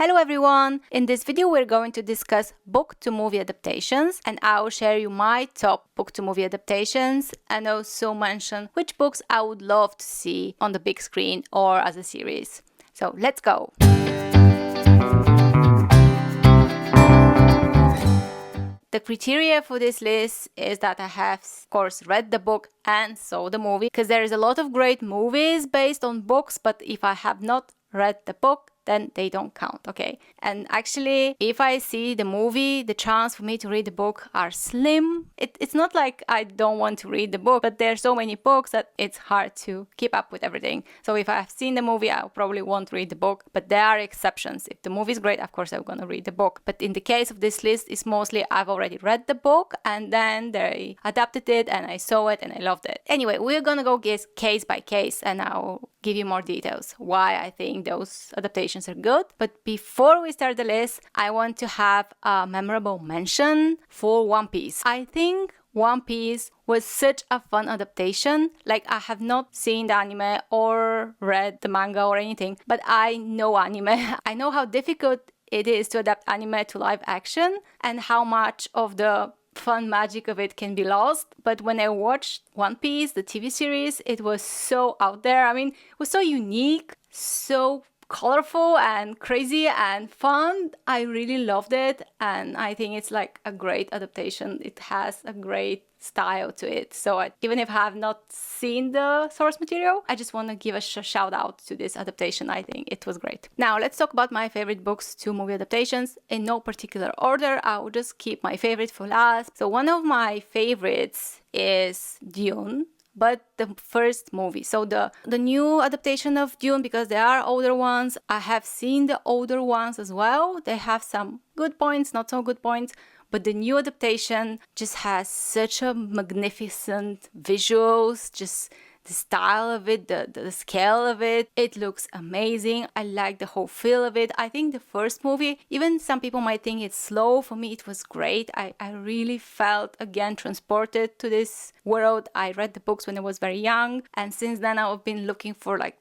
Hello everyone! In this video we're going to discuss book to movie adaptations, and I will share you my top book to movie adaptations and also mention which books I would love to see on the big screen or as a series. So let's go! The criteria for this list is that I have, of course, read the book and saw the movie, because there is a lot of great movies based on books, but if I have not read the book, then they don't count, okay? And actually, if I see the movie, the chance for me to read the book are slim. It's not like I don't want to read the book, but there are so many books that it's hard to keep up with everything. So if I've seen the movie, I probably won't read the book, but there are exceptions. If the movie is great, of course I'm gonna read the book. But in the case of this list, it's mostly I've already read the book and then they adapted it and I saw it and I loved it. Anyway, we're gonna go case by case and I'll give you more details why I think those adaptations are good. But before we start the list, I want to have a memorable mention for One Piece. I think One Piece was such a fun adaptation. Like, I have not seen the anime or read the manga or anything, but I know anime. I know how difficult it is to adapt anime to live action and how much of the fun magic of it can be lost. But when I watched One Piece, the TV series, it was so out there. I mean, it was so unique, so colorful and crazy and fun. I really loved it, and I think it's like a great adaptation. It has a great style to it. So even if I have not seen the source material, I just want to give a shout out to this adaptation. I think it was great. Now let's talk about my favorite books to movie adaptations in no particular order. I will just keep my favorite for last. So one of my favorites is Dune, but the first movie. So the new adaptation of Dune, because there are older ones. I have seen the older ones as well. They have some good points, not so good points. But the new adaptation just has such a magnificent visuals, just the style of it, the scale of it. It looks amazing. I like the whole feel of it. I think the first movie, even some people might think it's slow. For me, it was great. I really felt, again, transported to this world. I read the books when I was very young. And since then, I've been looking for like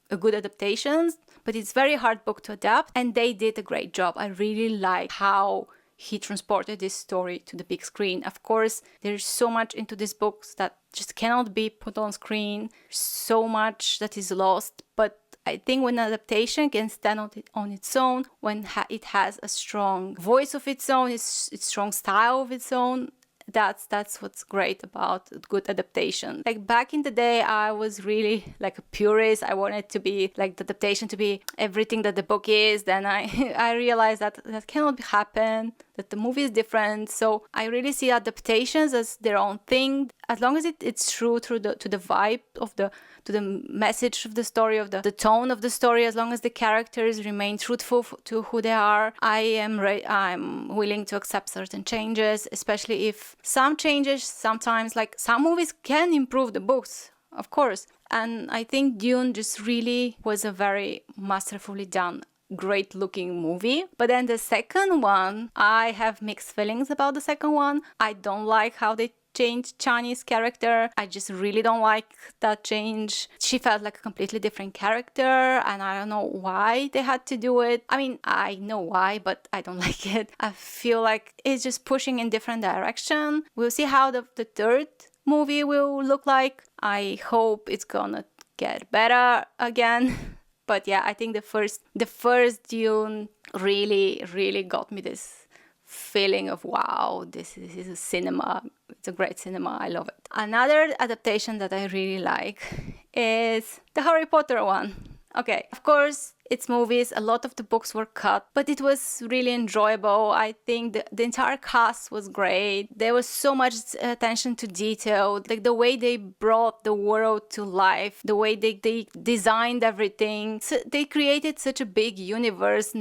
a good adaptations. But it's very hard book to adapt. And they did a great job. I really like how he transported this story to the big screen. Of course, there's so much into these books that just cannot be put on screen. So much that is lost. But I think when an adaptation can stand on its own, when it has a strong voice of its own, its strong style of its own, that's what's great about good adaptation. Like back in the day, I was really like a purist. I wanted to be like the adaptation to be everything that the book is. Then I realized that cannot happen, that the movie is different. So I really see adaptations as their own thing, as long as it's true to the vibe of to the message of the story, of the tone of the story. As long as the characters remain truthful to who they are, I'm willing to accept certain changes, especially if some changes sometimes, like some movies can improve the books, of course. And I think Dune just really was a very masterfully done, great looking movie. But then the second one, I have mixed feelings about the second one. I don't like how they changed Chani's character. I just really don't like that change. She felt like a completely different character, and I don't know why they had to do it. I mean, I know why, but I don't like it. I feel like it's just pushing in different direction. We'll see how the third movie will look like. I hope it's gonna get better again. But yeah, I think the first Dune really got me this feeling of wow, this is a cinema. It's a great cinema. I love it. Another adaptation that I really like is the Harry Potter one. Okay, of course, it's movies. A lot of the books were cut, but it was really enjoyable. I think the entire cast was great. There was so much attention to detail, like the way they brought the world to life, the way they designed everything. So they created such a big universe.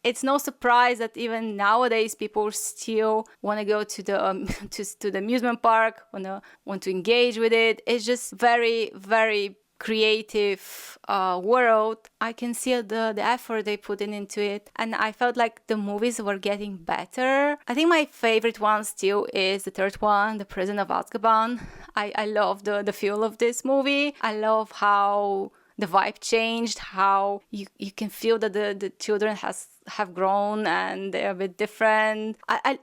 It's no surprise that even nowadays people still want to go to the to the amusement park, want to engage with it. It's just very, very creative world. I can see the effort they put into it, and I felt like the movies were getting better. I think my favorite one still is the third one, The Prison of Azkaban. I love the feel of this movie. I love how the vibe changed, how you can feel that the children have grown and they're a bit different. I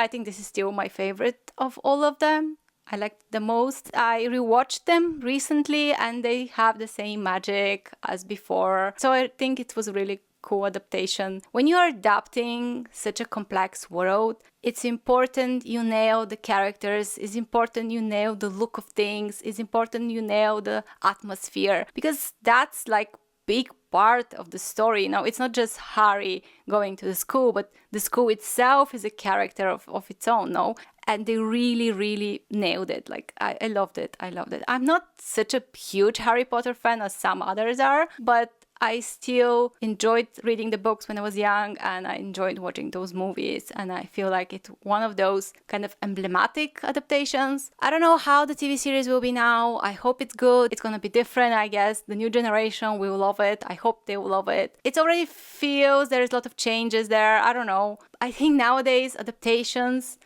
think this is still my favorite of all of them. I liked the most. I rewatched them recently and they have the same magic as before. So I think it was a really cool adaptation. When you are adapting such a complex world, it's important you nail the characters, it's important you nail the look of things, it's important you nail the atmosphere, because that's like big part of the story. You know, it's not just Harry going to the school, but the school itself is a character of its own, no? And they really, really nailed it. Like, I loved it. I loved it. I'm not such a huge Harry Potter fan as some others are, but I still enjoyed reading the books when I was young, and I enjoyed watching those movies, and I feel like it's one of those kind of emblematic adaptations. I don't know how the TV series will be now. I hope it's good. It's gonna be different, I guess. The new generation will love it. I hope they will love it. It already feels there's a lot of changes there. I don't know. I think nowadays adaptations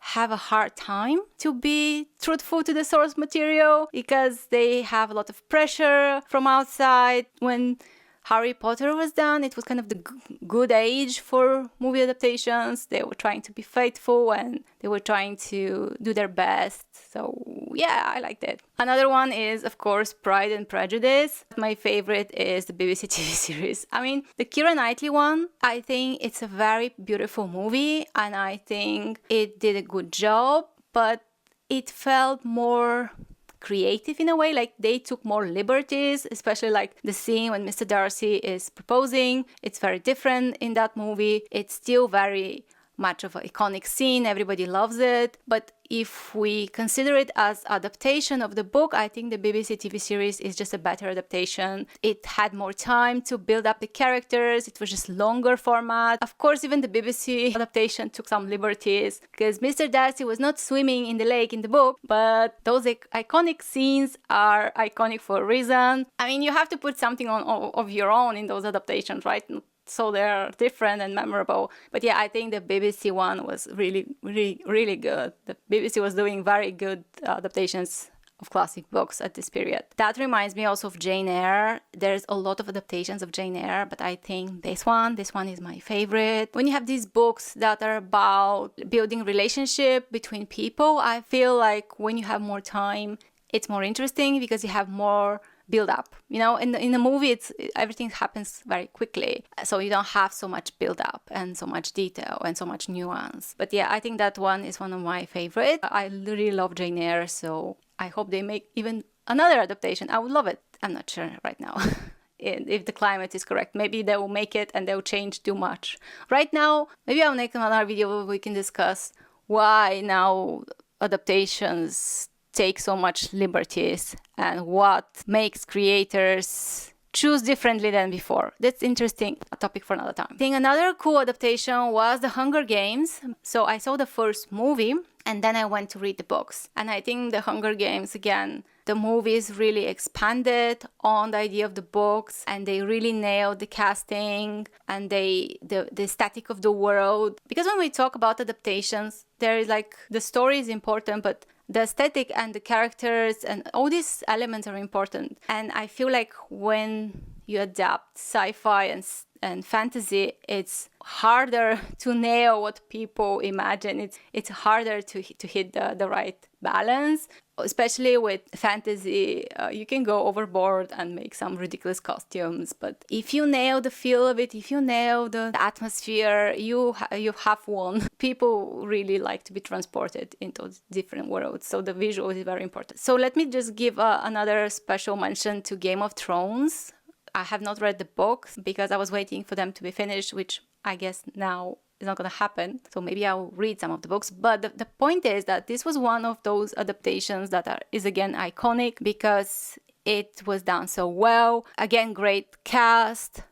have a hard time to be truthful to the source material because they have a lot of pressure from outside. When Harry Potter was done, it was kind of the good age for movie adaptations. They were trying to be faithful and they were trying to do their best. So yeah, I liked it. Another one is, of course, Pride and Prejudice. My favorite is the BBC TV series. I mean, the Keira Knightley one, I think it's a very beautiful movie and I think it did a good job, but it felt more creative in a way. Like, they took more liberties, especially like the scene when Mr. Darcy is proposing. It's very different in that movie. It's still very much of an iconic scene. Everybody loves it. But if we consider it as adaptation of the book, I think the BBC TV series is just a better adaptation. It had more time to build up the characters. It was just longer format. Of course, even the BBC adaptation took some liberties because Mr. Darcy was not swimming in the lake in the book, but those iconic scenes are iconic for a reason. I mean, you have to put something of your own in those adaptations, right? So they're different and memorable. But yeah, I think the BBC one was really, really, really good. The BBC was doing very good adaptations of classic books at this period. That reminds me also of Jane Eyre. There's a lot of adaptations of Jane Eyre, but I think this one is my favorite. When you have these books that are about building relationship between people, I feel like when you have more time, it's more interesting because you have more build up. You know, in the movie, everything happens very quickly, so you don't have so much build up and so much detail and so much nuance. But yeah, I think that one is one of my favorite. I really love Jane Eyre, so I hope they make even another adaptation. I would love it. I'm not sure right now. If the climate is correct, maybe they will make it and they'll change too much. Right now, maybe I'll make another video where we can discuss why now adaptations take so much liberties and what makes creators choose differently than before. That's interesting, a topic for another time. I think another cool adaptation was The Hunger Games. So I saw the first movie and then I went to read the books. And I think The Hunger Games, again, the movies really expanded on the idea of the books and they really nailed the casting and the aesthetic of the world. Because when we talk about adaptations, there is like, the story is important, but the aesthetic and the characters and all these elements are important. And I feel like when you adapt sci-fi and fantasy, it's harder to nail what people imagine. It's harder to hit the right balance. Especially with fantasy, you can go overboard and make some ridiculous costumes. But if you nail the feel of it, if you nail the atmosphere, you have won. People really like to be transported into different worlds. So the visual is very important. So let me just give another special mention to Game of Thrones. I have not read the books because I was waiting for them to be finished, which I guess now is not going to happen. So maybe I'll read some of the books. But the point is that this was one of those adaptations that is again iconic because it was done so well. Again, great cast,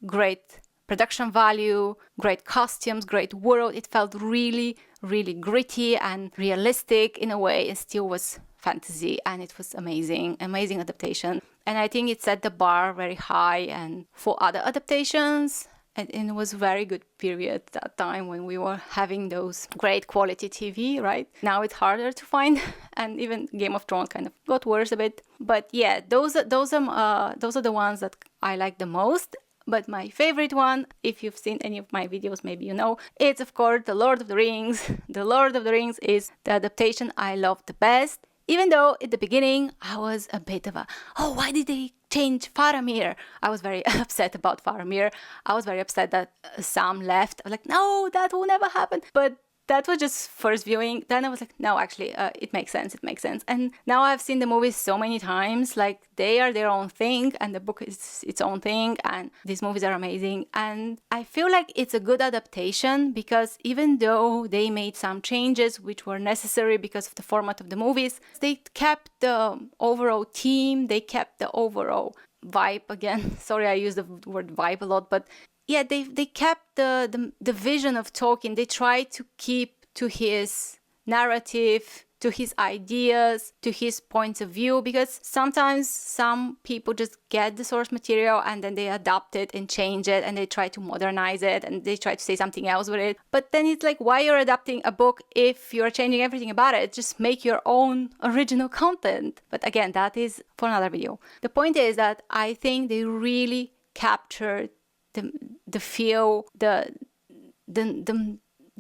great production value, great costumes, great world. It felt really, really gritty and realistic in a way. It still was fantasy and it was amazing adaptation. And I think it set the bar very high and for other adaptations. And it was very good period that time when we were having those great quality TV, right? Now it's harder to find, and even Game of Thrones kind of got worse a bit. But yeah, those are the ones that I like the most. But my favorite one, if you've seen any of my videos, maybe you know, it's of course The Lord of the Rings. The Lord of the Rings is the adaptation I love the best. Even though at the beginning I was a bit of why did they change Faramir? I was very upset about Faramir. I was very upset that Sam left. I was like, no, that will never happen. But that was just first viewing. Then I was like, no, actually, it makes sense. It makes sense. And now I've seen the movies so many times. Like, they are their own thing, and the book is its own thing. And these movies are amazing. And I feel like it's a good adaptation because even though they made some changes which were necessary because of the format of the movies, they kept the overall theme. They kept the overall vibe. Again, sorry, I use the word vibe a lot, but yeah, they kept the vision of Tolkien. They tried to keep to his narrative, to his ideas, to his points of view, because sometimes some people just get the source material and then they adapt it and change it and they try to modernize it and they try to say something else with it. But then it's like, why you're adapting a book if you're changing everything about it? Just make your own original content. But again, that is for another video. The point is that I think they really captured the feel, the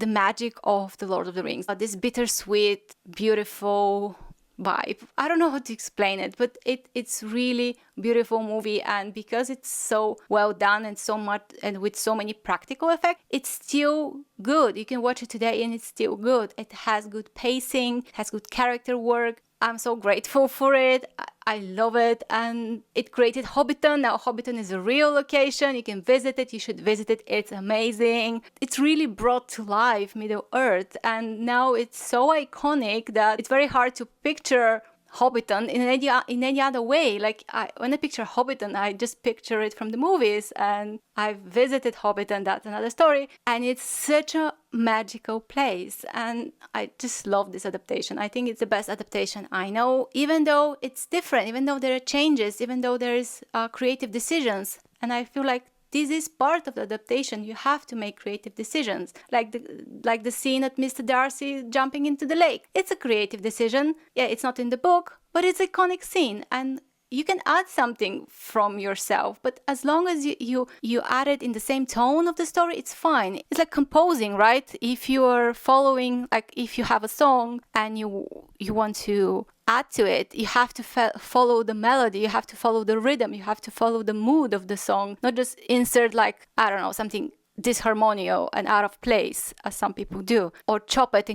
magic of the Lord of the Rings. This bittersweet, beautiful vibe. I don't know how to explain it, but it's really beautiful movie, and because it's so well done and so much and with so many practical effects, it's still good. You can watch it today and it's still good. It has good pacing, has good character work. I'm so grateful for it. I love it. And it created Hobbiton. Now Hobbiton is a real location. You can visit it. You should visit it. It's amazing. It's really brought to life Middle Earth. And now it's so iconic that it's very hard to picture Hobbiton in any other way. Like when I picture Hobbiton, I just picture it from the movies, and I've visited Hobbiton, that's another story, and it's such a magical place, and I just love this adaptation. I think it's the best adaptation I know, even though it's different, even though there are changes, even though there is creative decisions, and I feel like this is part of the adaptation. You have to make creative decisions, like the scene at Mr. Darcy jumping into the lake. It's a creative decision. Yeah, it's not in the book, but it's an iconic scene, and you can add something from yourself. But as long as you add it in the same tone of the story, it's fine. It's like composing, right? If you are following, like if you have a song and you want to add to it, you have to follow the melody, you have to follow the rhythm, you have to follow the mood of the song, not just insert like, I don't know, something disharmonious and out of place, as some people do, or chop it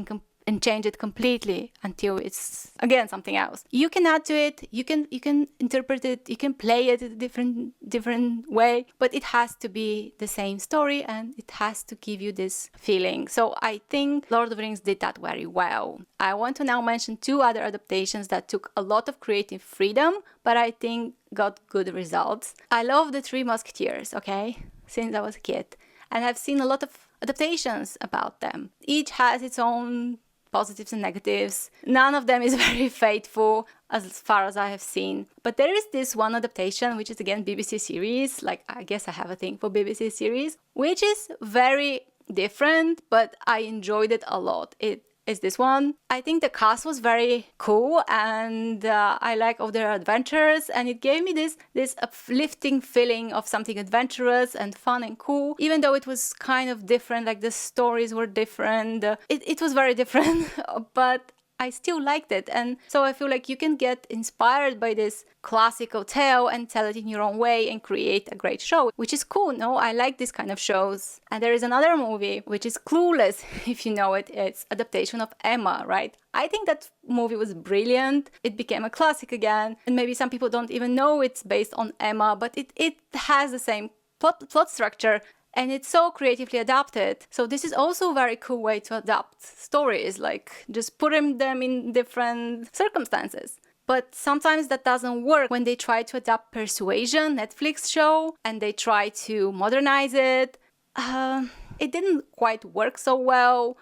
and change it completely until it's again something else. You can add to it, you can interpret it, you can play it a different way, but it has to be the same story and it has to give you this feeling. So I think Lord of the Rings did that very well. I want to now mention two other adaptations that took a lot of creative freedom, but I think got good results. I love the Three Musketeers, okay, since I was a kid, and I've seen a lot of adaptations about them. Each has its own positives and negatives. None of them is very faithful as far as I have seen. But there is this one adaptation, which is again BBC series. Like, I guess I have a thing for BBC series, which is very different, but I enjoyed it a lot. It is this one. I think the cast was very cool, and I like all their adventures, and it gave me this uplifting feeling of something adventurous and fun and cool, even though it was kind of different, like the stories were different. It was very different, but I still liked it. And so I feel like you can get inspired by this classical tale and tell it in your own way and create a great show, which is cool. No, I like this kind of shows. And there is another movie, which is Clueless, if you know it. It's adaptation of Emma, right? I think that movie was brilliant. It became a classic again. And maybe some people don't even know it's based on Emma, but it has the same plot structure. And it's so creatively adapted. So this is also a very cool way to adapt stories, like just putting them in different circumstances. But sometimes that doesn't work when they try to adapt Persuasion, Netflix show, and they try to modernize it. It didn't quite work so well.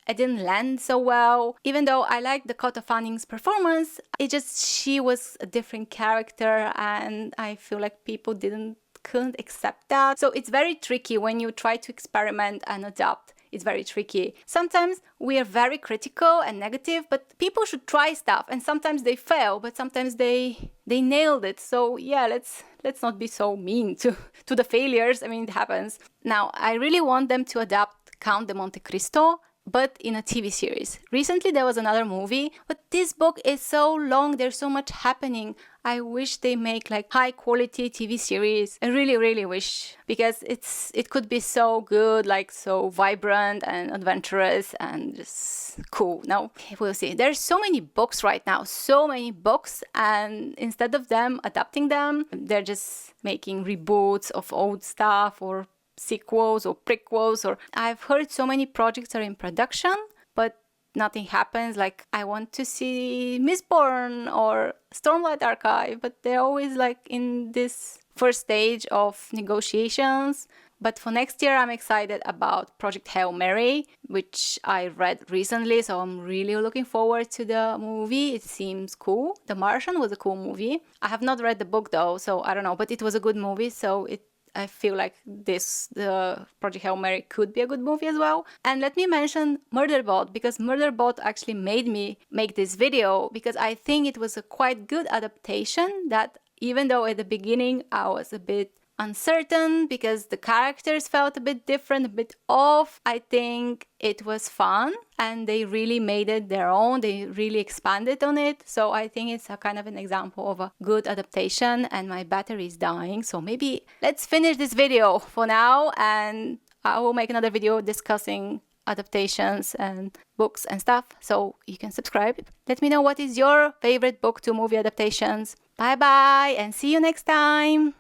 It didn't land so well. Even though I like Dakota Fanning's performance, she was a different character, and I feel like people didn't couldn't accept that. So it's very tricky when you try to experiment and adapt. It's very tricky. Sometimes we are very critical and negative, but people should try stuff, and sometimes they fail, but sometimes they nailed it. So yeah, let's not be so mean to the failures. I mean, it happens. Now, I really want them to adapt Count de Monte Cristo, but in a TV series. Recently there was another movie, but this book is so long, there's so much happening. I wish they make like high quality TV series. I really wish, because it could be so good, like so vibrant and adventurous and just cool. Now, we'll see. There's so many books right now, so many books, and instead of them adapting them, they're just making reboots of old stuff or sequels or prequels. Or I've heard so many projects are in production, but nothing happens. Like, I want to see Mistborn or Stormlight Archive, but they're always like in this first stage of negotiations. But for next year, I'm excited about Project Hail Mary, which I read recently, so I'm really looking forward to the movie. It seems cool. The Martian was a cool movie. I have not read the book though, so I don't know, but it was a good movie, so I feel like the Project Hail Mary could be a good movie as well. And let me mention Murderbot, because Murderbot actually made me make this video, because I think it was a quite good adaptation, that even though at the beginning I was a bit uncertain because the characters felt a bit different, a bit off, I think it was fun and they really made it their own. They really expanded on it. So I think it's a kind of an example of a good adaptation. And my battery is dying, so maybe let's finish this video for now, and I will make another video discussing adaptations and books and stuff, so you can subscribe. Let me know what is your favorite book to movie adaptations. Bye bye and see you next time.